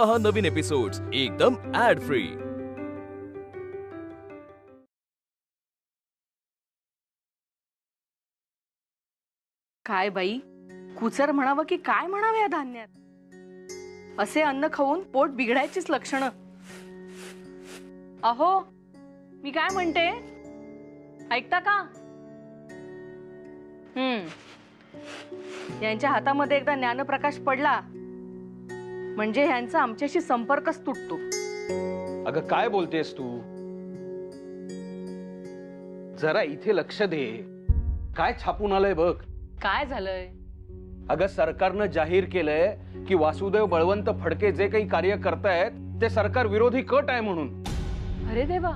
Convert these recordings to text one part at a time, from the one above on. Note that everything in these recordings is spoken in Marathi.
पहा नवीन एपिसोड्स एकदम ऍड फ्री। काय बाई, कुचर म्हणावं की काय म्हणावं या धान्यात? असे अन्न खाऊन पोट बिघडायचीच लक्षणं। अहो, मी काय म्हणते, ऐकता का? यांच्या हातामध्ये एकदा ज्ञानप्रकाश पडला म्हणजे ह्यांचा आमच्याशी संपर्कच तुटतो। अगं काय बोलतेस तू? जरा इथे लक्ष दे, काय छापून आलंय बघ। काय झालंय? अगं सरकारनं जाहीर केलंय की वासुदेव बळवंत फडके जे काही कार्य करतायत ते सरकार विरोधी कट आहे म्हणून। अरे देवा,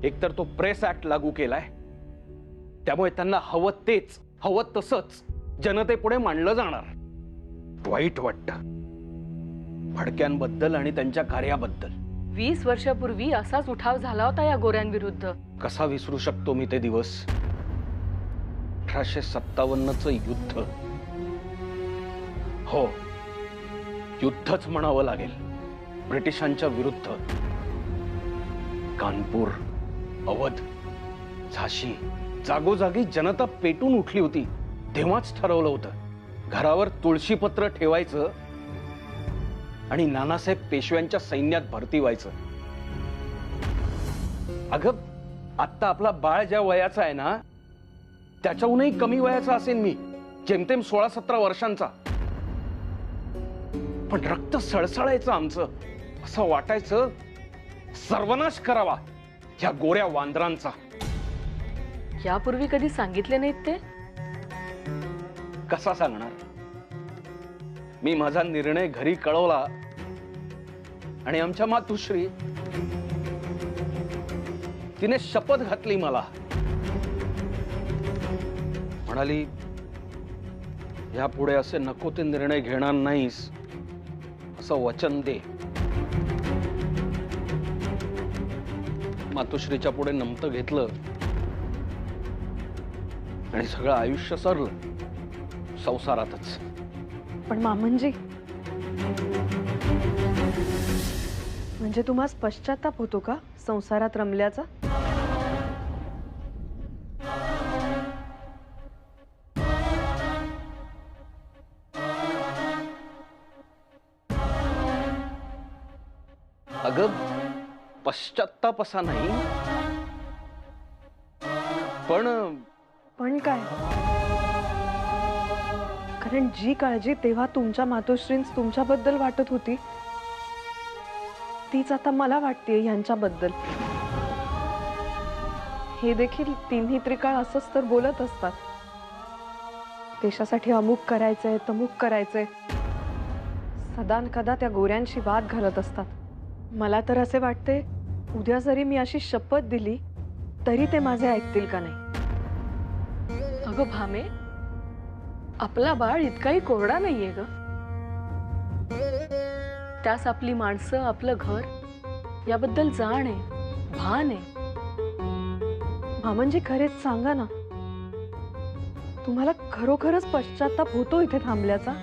एकतर तो प्रेस ऍक्ट लागू केलाय, त्यामुळे त्यांना हवं तेच हवं तसंच जनतेपुढे मांडलं जाणार। वाईट वाटतं फडक्यांबद्दल आणि त्यांच्या कार्याबद्दल। 20 वर्षापूर्वी असाच उठाव झाला होता या गोऱ्यांविरुद्ध। कसा विसरू शकतो मी ते दिवस? 1857चं युद्ध, हो युद्धच म्हणावं लागेल ब्रिटिशांच्या विरुद्ध। कानपूर, अवध, झाशी जागोजागी जनता पेटून उठली होती। तेव्हाच ठरवलं होतं घरावर तुळशीपत्र ठेवायचं आणि नानासाहेब पेशव्यांच्या सैन्यात भरती व्हायचं। अगं आत्ता आपला बाळ ज्या वयाचा आहे ना, त्याच्याहूनही कमी वयाचा असेल मी, जेमतेम 16-17 वर्षांचा। पण रक्त सळसळायचं आमचं, असं वाटायचं सर्वनाश करावा या गोऱ्या वांदरांचा। यापूर्वी कधी सांगितले नाहीत ते? कसा सांगणार? मी माझा निर्णय घरी कळवला आणि आमच्या मातुश्री तिने शपथ घातली मला। म्हणाली, यापुढे असे नको ते निर्णय घेणार नाहीस असं वचन दे। मातुश्रीच्या पुढे नमतं घेतलं आणि सगळं आयुष्य सरलं संसारातच। पण मामनजी, म्हणजे तुम्हाला पश्चाताप होतो का संसारात रमल्याचा? अगं पश्चाताप असा नाही, पण काय? कारण जी काळजी तेव्हा तुमच्या मातोश्रींस तुमच्याबद्दल वाटत होती तीच आता मला वाटते यांच्याबद्दल। हे देखील तिन्ही त्रिकाळ असंच तर बोलत असतात, देशासाठी अमुक करायचंय तमुक करायचंय, सदान कदा त्या गोऱ्यांशी वाद घालत असतात। मला तर असे वाटते उद्या जरी मी अशी शपथ दिली तरी ते माझे ऐकतील का नाही। अगं भामे, आपला बाळ इतकाही कोरडा नाहीये ग। त्यास आपली माणसं, आपलं घर याबद्दल जाण आहे, भान आहे। मामनजी खरेच सांगा ना, तुम्हाला खरोखरच पश्चाताप होतो इथे थांबल्याचा?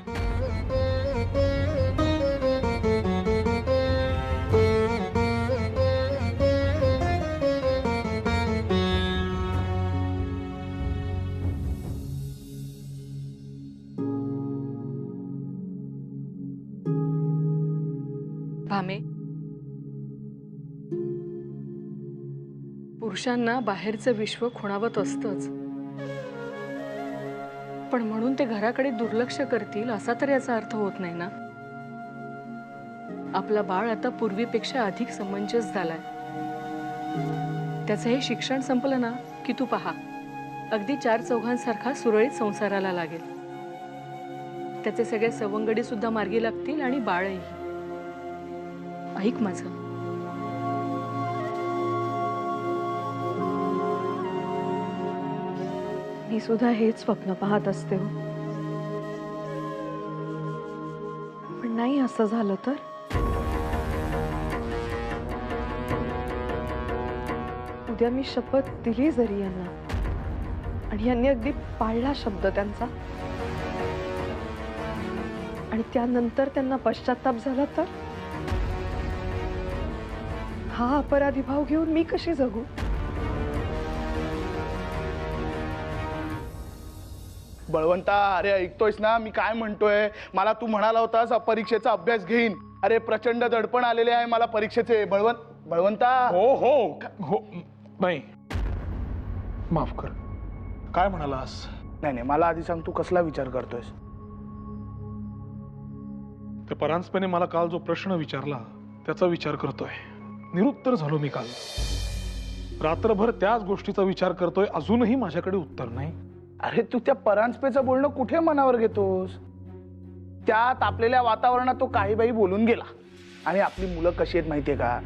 भामे, पुरुषांना बाहेरचं विश्व खुणावत असतंच, पण म्हणून ते घराकडे दुर्लक्ष करतील असा तर याचा अर्थ होत नाही ना। आपला बाळ आता पूर्वीपेक्षा अधिक समंजस झालाय। त्याचं हे शिक्षण संपलं ना की तू पहा, अगदी 4 चौघांसारखा सुरळीत संसाराला लागेल। त्याचे सगळे सवंगडी सुद्धा मार्गी लागतील आणि बाळही। ऐक माझं, मी सुद्धा हेच स्वप्न पाहत असते हो, पण नाही असं झालं तर? उद्या मी शपथ दिली जरी यांना आणि यांनी अगदी पाळला शब्द त्यांचा, आणि आणि त्यानंतर त्यांना पश्चाताप झाला तर हा अपराधी भाव घेऊन मी कशी जगू? बळवंता, अरे ऐकतोयस ना मी काय म्हणतोय? मला तू म्हणाला होतास परीक्षेचा अभ्यास घेईन. अरे प्रचंड दडपण आलेले आहे मला परीक्षेचे. बळवंता. हो हो हो, नाही माफ कर. काय म्हणालास? नाही, मला आधी सांग, तू कसला विचार करतोयस? ते परांजपेने मला काल जो प्रश्न विचारला त्याचा विचार करतोय. निरुत्तर झालो मी काल. रात्रभर त्याच गोष्टीचा विचार करतोय. अजूनही माझ्याकडे उत्तर नाही. अरे तू त्या परांजपेचं बोलणं कुठे मनावर घेतोस? त्या तापलेल्या वातावरणात तो काही बाई बोलून गेला. आणि आपली मुलं कशी आहेत माहितीये का?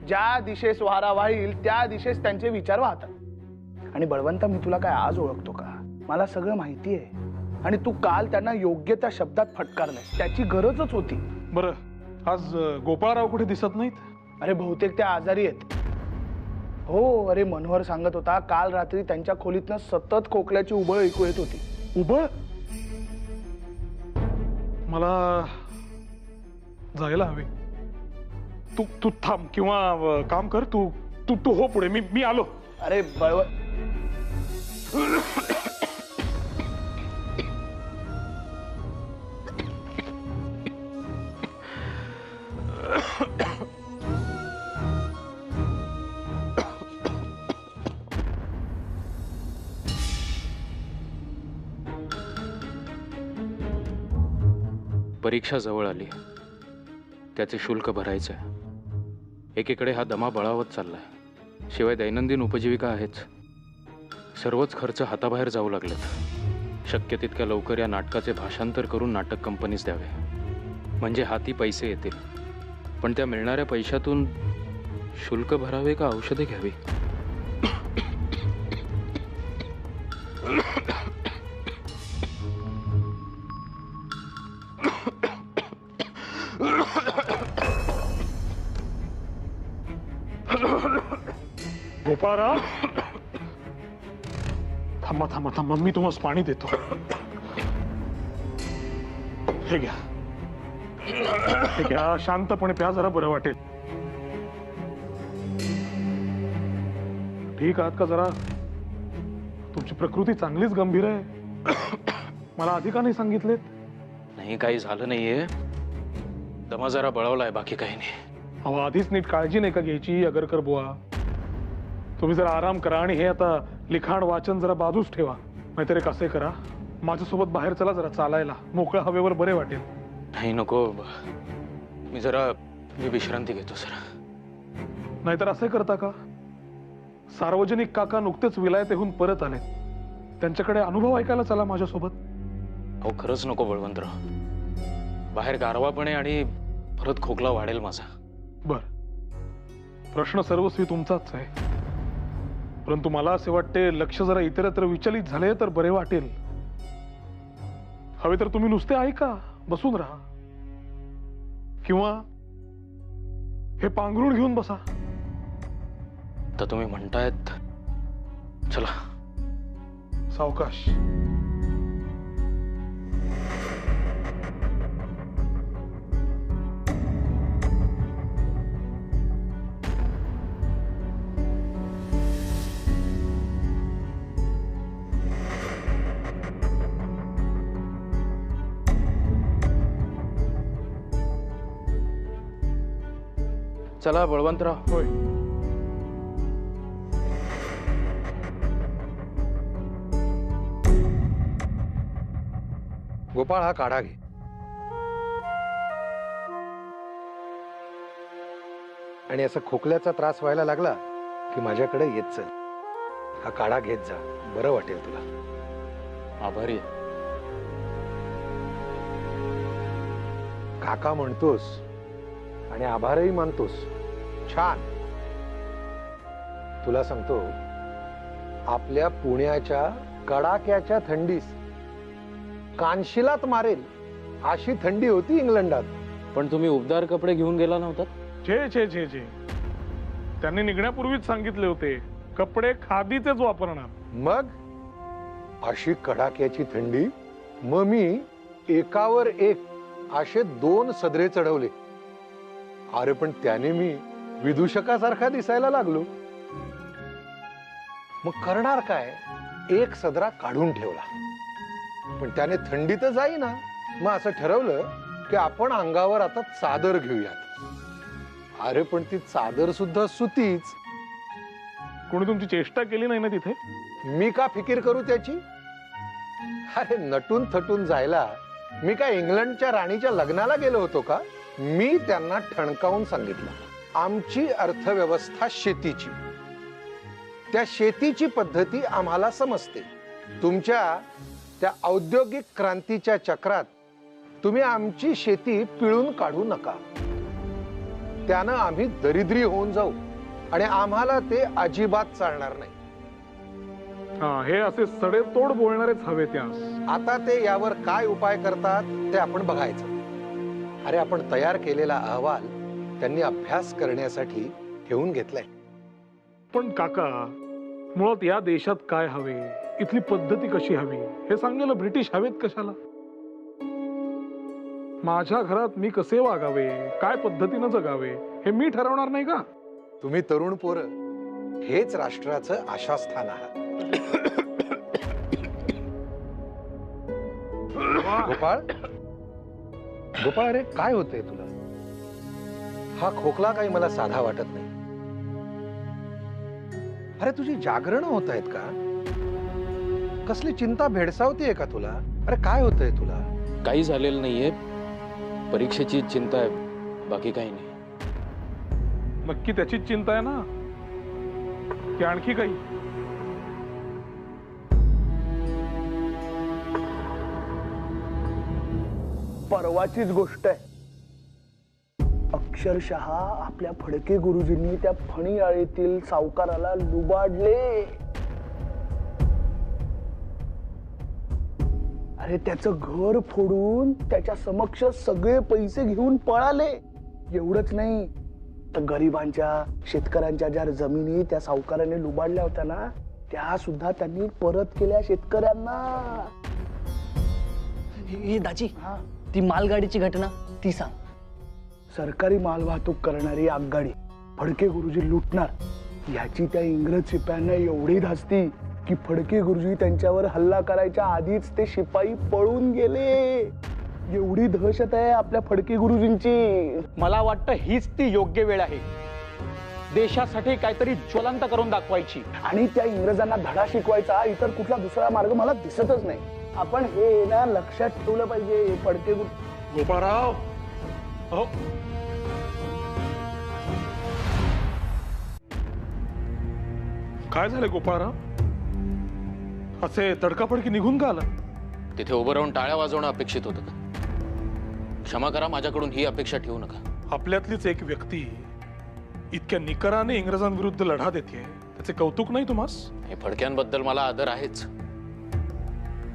ज्या दिशेस वारा वाहील त्या दिशेस त्यांचे विचार वाहतात. आणि बळवंता, मी तुला काय आज ओळखतो का? मला सगळं माहिती आहे. आणि तू काल त्यांना योग्य त्या शब्दात फटकारलंय. त्याची गरजच होती. बरं, आज गोपाळराव कुठे दिसत नाहीत? अरे बहुतेक त्या आजारी आहेत. हो, अरे मनोहर सांगत होता काल रात्री त्यांच्या खोलीतनं सतत खोकल्याची उबळ ऐकू येत होती. उबळ? मला जायला हवे. तू थांब किंवा काम कर. तू तू तू हो पुढे. मी आलो. अरे परीक्षा जवळ आली. त्याचे शुल्क भरायचं आहे. एकीकडे हा दमा बळावत चाललाय. शिवाय दैनंदिन उपजीविका आहेच. सर्वच खर्च हाताबाहेर जाऊ लागलेत. शक्य तितक्या लवकर या नाटकाचे भाषांतर करून नाटक कंपनीस द्यावे, म्हणजे हाती पैसे येतील. पण त्या मिळणाऱ्या पैशातून शुल्क भरावे का औषधे घ्यावी? गोपाळराव, थांबा थांबा थांबा. मी तुम्हाला पाणी देतो. हे घ्या, हे घ्या. शांतपणे प्या, जरा बरं वाटेल. ठीक आहात का? जरा तुमची प्रकृती चांगलीच गंभीर आहे. मला आधी का नाही सांगितलेत? नाही, काही झालं नाहीये. दमा जरा बळवलाय, बाकी काही नाही. अहो, आधीच नीट काळजी नाही का घ्यायची अगरकर बुवा? तुम्ही जरा आराम करा आणि हे आता लिखाण वाचन जरा बाजूच ठेवा. नाहीतर एक असे करा, माझ्यासोबत बाहेर चला जरा चालायला. मोकळ्या हवेवर बरे वाटेल. नाही, नको. मी विश्रांती घेतो सर. नाहीतर असे करता का? सार्वजनिक काका नुकतेच विलायतेहून परत आले. त्यांच्याकडे अनुभव ऐकायला चला माझ्यासोबत. अहो, खरंच नको बळवंतराव. बाहेर गारवा पण आहे आणि परत खोकला वाढेल माझा. बर, प्रश्न सर्वस्वी तुमचाच आहे. परंतु मला असे वाटते लक्ष जरा इतरत्र विचलित झाले तर बरे वाटेल. हवे तर तुम्ही नुसते ऐका, बसून राहा. किंवा हे पांघरुण घेऊन बसा. तर तुम्ही म्हणतायत, चला. सावकाश. चला बळवंतराव. होय. गोपाळ, हा काढा घे. आणि असा खोकल्याचा त्रास व्हायला लागला की माझ्याकडे येत चल. हा काढा घेत जा, बरं वाटेल तुला. आभारी. काका म्हणतोस आणि आभारही मानतोस. छान. तुला सांगतो, आपल्या पुण्याच्या कडाक्याच्या थंडीस कानशिलात मारेल अशी थंडी होती इंग्लंडात. पण तुम्ही उबदार कपडे घेऊन गेला नव्हतात? छे छे छे छे. त्यांनी निघण्यापूर्वीच सांगितले होते कपडे खादीचेच वापरणार. मग अशी कडाक्याची थंडी. मग मी एकावर एक असे 2 सदरे चढवले. अरे पण त्याने मी विदूषकासारखा दिसायला लागलो. मग करणार काय, एक सदरा काढून ठेवला. पण त्याने थंडी तर जाईना. मग असं ठरवलं की आपण अंगावर आता चादर घेऊयात. अरे पण ती चादर सुद्धा सुतीच. कोणी तुमची चेष्टा केली नाही ना तिथे? मी का फिकीर करू त्याची? अरे नटून थटून जायला मी काय इंग्लंडच्या राणीच्या लग्नाला गेलो होतो का? मी त्यांना ठणकावून सांगितलं, आमची अर्थव्यवस्था शेतीची, त्या शेतीची पद्धती आम्हाला समजते. तुमच्या त्या औद्योगिक क्रांतीच्या चक्रात तुम्ही आमची शेती पिळून काढू नका. त्यानं आम्ही दरिद्री होऊन जाऊ आणि आम्हाला ते अजिबात चालणार नाही. हे असे सडेतोड बोलणारेच हवे त्यास. आता ते यावर काय उपाय करतात ते आपण बघायचं. अरे आपण तयार केलेला अहवाल त्यांनी अभ्यास करण्यासाठी ठेवून घेतलाय. पण काका, मुळात या देशात काय हवे, इथली पद्धती कशी हवी हे सांगायला ब्रिटिश हवेत कशाला? माझ्या घरात मी कसे वागावे, काय पद्धतीनं जगावे हे मी ठरवणार नाही का? तुम्ही तरुण पोरं हेच राष्ट्राचं आशास्थान आहात. गोपाळ, गोपाळ, अरे काय होतंय तुला? हा खोकला काही मला साधा वाटत नाही. अरे तुझी जागरण होत आहेत का? कसली चिंता भेडसावतीये का तुला? अरे काय होतंय तुला? काही झालेलं नाहीये, परीक्षेची चिंता आहे, बाकी काही नाही. नक्की त्याचीच चिंता आहे ना की आणखी काही? परवाचीच गोष्ट आहे. अक्षरशः आपल्या फडके गुरुजींनी त्या फणी आळीतील सावकाराला लुबाडले. अरे त्याचं घर फोडून त्याच्या समक्ष सगळे पैसे घेऊन पळाले. एवढंच नाही तर गरिबांच्या, शेतकऱ्यांच्या ज्या जमिनी त्या सावकाराने लुबाडल्या होत्या ना, त्या सुद्धा त्यांनी परत केल्या शेतकऱ्यांना. हे दाजी, ती मालगाडीची घटना ती सांग. सरकारी मालवाहतूक करणारी आगगाडी फडके गुरुजी लुटणार याची त्या इंग्रज शिपायांना एवढी धास्ती की फडके गुरुजी त्यांच्यावर हल्ला करायच्या आधीच ते शिपाई पळून गेले. एवढी दहशत आहे आपल्या फडके गुरुजींची. मला वाटतं हीच ती योग्य वेळ आहे देशासाठी काहीतरी ज्वलंत करून दाखवायची. आणि त्या इंग्रजांना धडा शिकवायचा इतर कुठला दुसरा मार्ग मला दिसतच नाही. आपण हे ना लक्षात ठेवलं पाहिजे. फडके गोपाळराव, हो काय झालं गोपाळराव? असे तडकाफडकी निघून का आला? तिथे उभं राहून टाळ्या वाजवणं अपेक्षित होतं का? क्षमा करा, माझ्याकडून ही अपेक्षा ठेवू नका. आपल्यातलीच एक व्यक्ती इतक्या निकराने इंग्रजांविरुद्ध लढा देते, त्याचे कौतुक नाही तुम्हास? हे फडक्यांबद्दल मला आदर आहेच.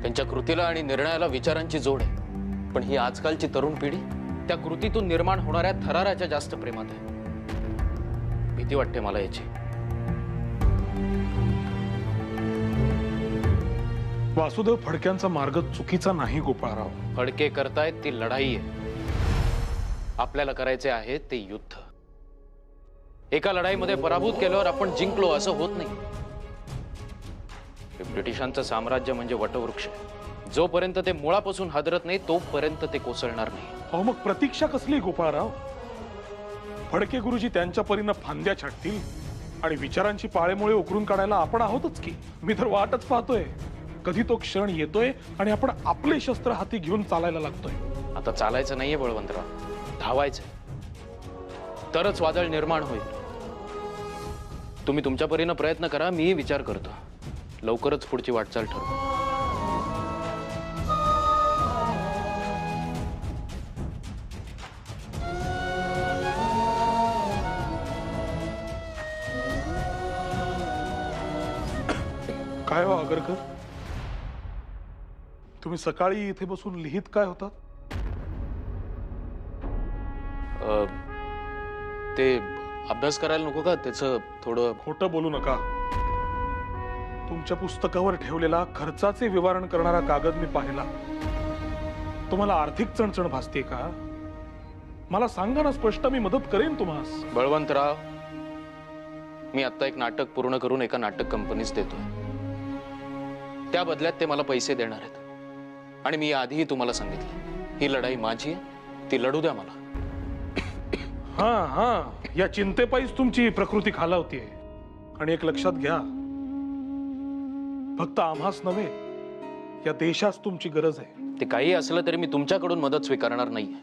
त्यांच्या कृतीला आणि निर्णयाला विचारांची जोड आहे. पण ही आजकालची तरुण पिढी त्या कृतीतून निर्माण होणाऱ्या थराराच्या जास्त प्रेमात आहे. भीती वाटते मला याची. वासुदेव फडक्यांचा मार्ग चुकीचा नाही गोपाळराव. फडके करतायत ती लढाई आहे. आपल्याला करायचे आहे ते युद्ध. एका लढाईमध्ये पराभूत केल्यावर आपण जिंकलो असं होत नाही. ब्रिटिशांचं साम्राज्य म्हणजे वटवृक्ष. जोपर्यंत ते मुळापासून हादरत नाही तोपर्यंत ते कोसळणार नाही. अहो मग प्रतीक्षा कसली गोपाळराव? फडके गुरुजी त्यांच्या परीनं फांद्या छाटतील आणि विचारांची पाळेमुळे उकरून काढायला आपण आहोतच की. मी तर वाटच पाहतोय कधी तो क्षण येतोय आणि आपण आपले शस्त्र हाती घेऊन चालायला लागतोय. आता चालायचं नाहीये बळवंतराव, धावायचंय. तरच वादळ निर्माण होईल. तुम्ही तुमच्या परीनं प्रयत्न करा, मीही विचार करतो. लवकरच पुढची वाटचाल ठरवू. काय हो आगरकर, तुम्ही सकाळी इथे बसून लिहित काय होतात? ते अभ्यास करायला नको का? त्याचं थोडं. खोटं बोलू नका. तुमच्या पुस्तकावर ठेवलेला खर्चाचे विवरण करणारा कागद मी पाहिला. तुम्हाला आर्थिक चणचण भासते का? मला सांगा ना स्पष्ट, मी मदत करेन तुम्हास. बळवंतराव, मी आता एक नाटक पूर्ण करून एका नाटक कंपनीच देतोय. त्या बदल्यात ते मला पैसे देणार आहेत. आणि मी आधीही तुम्हाला सांगितलं, ही लढाई माझी आहे, ती लढू द्या मला. हा हा, या चिंतेपायीच तुमची प्रकृती खालावतीये. आणि एक लक्षात घ्या, फक्त आम्हास नव्हे, या देशास तुमची गरज आहे. ते काही असलं तरी मी तुमच्याकडून मदत स्वीकारणार नाही.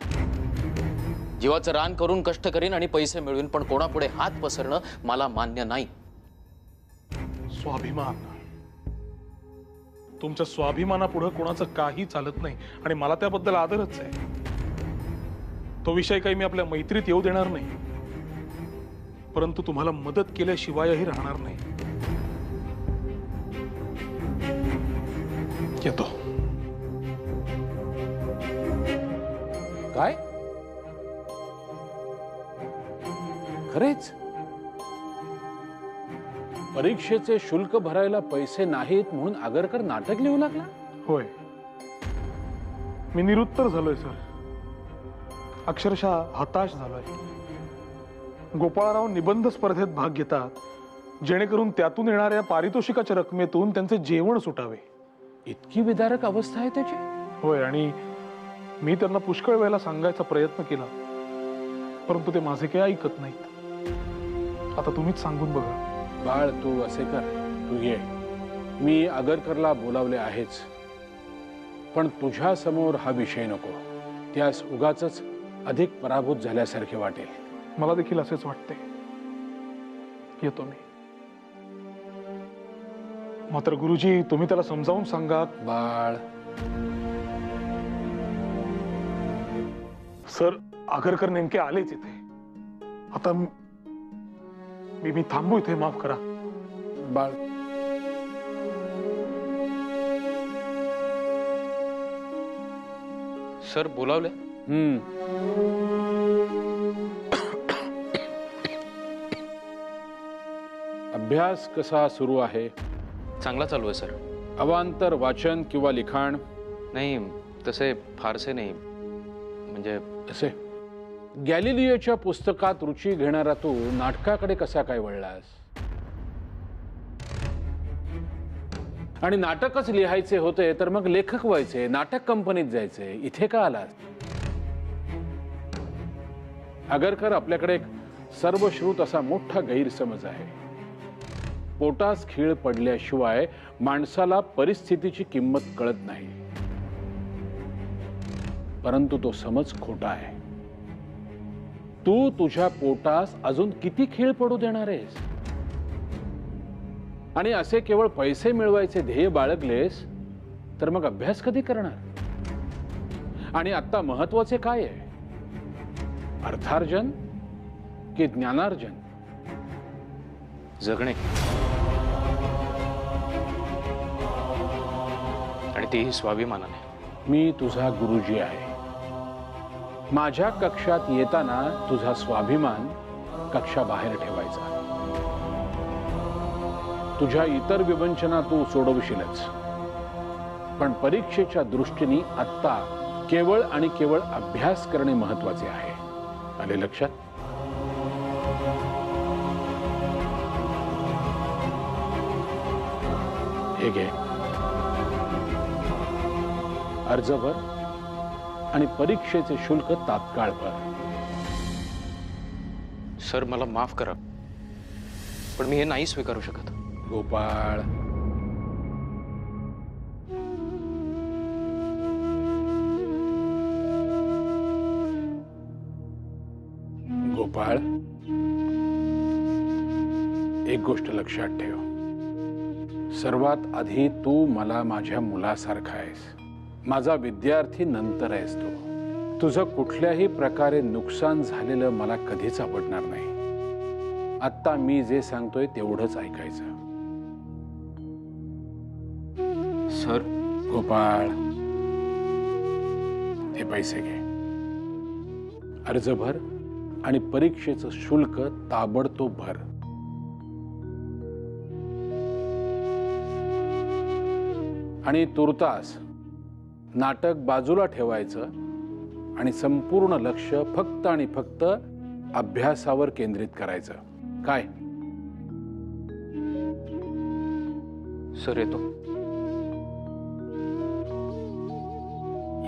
जीवाचं रान करून कष्ट करीन आणि पैसे मिळवीन, पण कोणापुढे हात पसरणं मला मान्य नाही. स्वाभिमान, तुमच्या स्वाभिमानापुढे कोणाचं काही चालत नाही. आणि मला त्याबद्दल आदरच आहे. तो विषय काही मी आपल्या मैत्रीत येऊ देणार नाही. परंतु तुम्हाला मदत केल्याशिवायही राहणार नाही. येतो. काय खरेच परीक्षेचे शुल्क भरायला पैसे नाहीत म्हणून आगरकर नाटक लिहू लागला? होय, मी निरुत्तर झालोय सर. अक्षरशः हताश झालोय. गोपाळराव निबंध स्पर्धेत भाग घेतात, जेणेकरून त्यातून येणाऱ्या पारितोषिकाच्या रकमेतून त्यांचे जेवण सुटावे. इतकी विदारक अवस्था आहे त्याची? होय, आणि मी त्यांना पुष्कळ वेळेला सांगायचा प्रयत्न केला, परंतु ते माझे काही ऐकत नाहीत. आता तुम्हीच सांगून बघा. बाळ, तू असे कर, तू ये. मी आगरकरला बोलावले आहेच, पण तुझ्या समोर हा विषय नको. त्यास उगाचच अधिक पराभूत झाल्यासारखे वाटेल. मला देखील असेच वाटते. येतो मी. मात्र गुरुजी, तुम्ही त्याला समजावून सांगा. बाळ, सर, आगरकर नेमके आलेच इथे. आता मी थांबू इथे, माफ करा. बाळ, सर बोलावले? अभ्यास कसा सुरू आहे? चांगला चालू आहे सर. अवांतर वाचन किंवा लिखाण? नाही, तसे फारसे नाही. म्हणजे असे गॅलिलियोच्या पुस्तकात रुची घेणारा तू नाटकाकडे कसा काय वळलास? आणि नाटकच लिहायचे होते तर मग लेखक व्हायचे, नाटक कंपनीत जायचे. इथे का आलास? आगरकर, आपल्याकडे एक सर्वश्रुत असा मोठा गैरसमज आहे. पोटास खीळ पडल्याशिवाय माणसाला परिस्थितीची किंमत कळत नाही. परंतु तो समज खोटा आहे. तू तुझ्या पोटास अजून किती खीळ पडू देणार आहेस? आणि असे केवळ पैसे मिळवायचे ध्येय बाळगलेस तर मग अभ्यास कधी करणार? आणि आता महत्वाचे काय आहे, अर्थार्जन की ज्ञानार्जन? जगणे, आणि तेही स्वाभिमानाने. मी तुझा गुरुजी आहे. माझ्या कक्षात येताना तुझा स्वाभिमान कक्षाबाहेर ठेवायचा. तुझ्या इतर विवंचना तू सोडवशीलच, पण परीक्षेच्या दृष्टीने आत्ता केवळ आणि केवळ अभ्यास करणे महत्वाचे आहे. आले लक्षात? हे घे, अर्ज भर आणि परीक्षेचे शुल्क तात्काळ भर. सर, मला माफ करा, पण मी हे नाही स्वीकारू शकत. गोपाळ, गोपाळ, एक गोष्ट लक्षात ठेव. सर्वात आधी तू मला माझ्या मुलासारखा आहेस. माझा विद्यार्थी नंतर आहेस तू. तुझं कुठल्याही प्रकारे नुकसान झालेलं मला कधीच आवडणार नाही. आत्ता मी जे सांगतोय तेवढंच ऐकायचं. सर. गोपाळ, हे पैसे घे, अर्ज भर आणि परीक्षेचं शुल्क ताबडतोब भर. आणि तुर्तास नाटक बाजूला ठेवायचं आणि संपूर्ण लक्ष फक्त आणि फक्त अभ्यासावर केंद्रित करायचं. काय? सर येतो.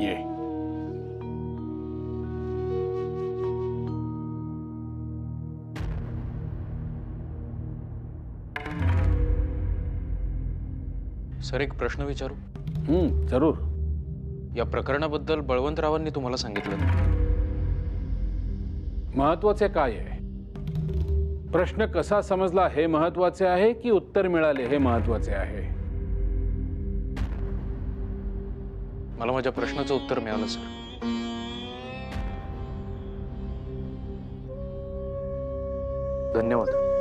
ये. सर एक प्रश्न विचारू? जरूर. या प्रकरणाबद्दल बळवंतरावांनी तुम्हाला सांगितलं? महत्वाचे काय आहे? प्रश्न कसा समजला हे महत्वाचे आहे की उत्तर मिळाले हे महत्वाचे आहे? मला माझ्या प्रश्नाचं उत्तर मिळालं सर. धन्यवाद.